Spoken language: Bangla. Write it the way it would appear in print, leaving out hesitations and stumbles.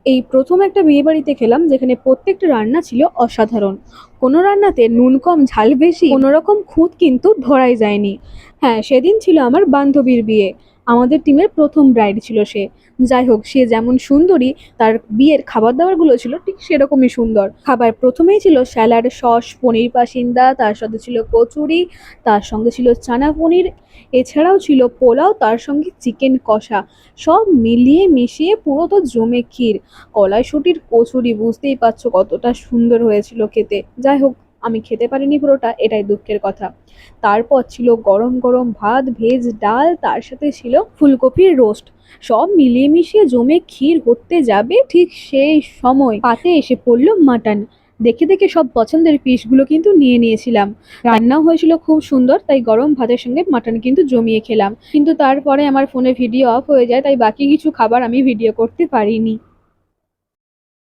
এই প্রথম একটা বিয়েবাড়িতে খেলাম যেখানে প্রত্যেকটা রান্না ছিল অসাধারণ। কোনো রান্নাতে নুন কম ঝাল বেশি কোনো রকম খুঁত কিন্তু ধরাই যায়নি। হ্যাঁ, সেদিন ছিল আমার বান্ধবীর বিয়ে। আমাদের টিমের প্রথম ব্রাইড ছিল সে। যাই হোক, সে যেমন সুন্দরী, তার বিয়ের খাবার দাবারগুলো ছিল ঠিক সেরকমই সুন্দর। খাবার প্রথমেই ছিল স্যালাড, সস, পনির পাসিন্দা, তার সাথে ছিল কচুরি, তার সঙ্গে ছিল চানা পনির, এছাড়াও ছিল পোলাও, তার সঙ্গে চিকেন কষা। সব মিলিয়ে মিশিয়ে পুরো তো জমে ক্ষীর। কড়াইশুঁটির কচুরি, বুঝতেই পারছো কতটা সুন্দর হয়েছিল খেতে। যাই হোক, আমি খেতে পারিনি পুরোটা, এটাই দুঃখের কথা। তারপর ছিল গরম গরম ভাত, ভেজ ডাল, তার সাথে ছিল ফুলকপির রোস্ট। সব মিলিয়ে মিশিয়ে জমে ক্ষীর হতে যাবে, ঠিক সেই সময় পাতে এসে পড়লো মাটন। দেখে দেখে সব পছন্দের পিসগুলো কিন্তু নিয়ে নিয়েছিলাম। রান্নাও হয়েছিল খুব সুন্দর, তাই গরম ভাতের সঙ্গে মাটন কিন্তু জমিয়ে খেলাম। কিন্তু তারপরে আমার ফোনে ভিডিও অফ হয়ে যায়, তাই বাকি কিছু খাবার আমি ভিডিও করতে পারিনি।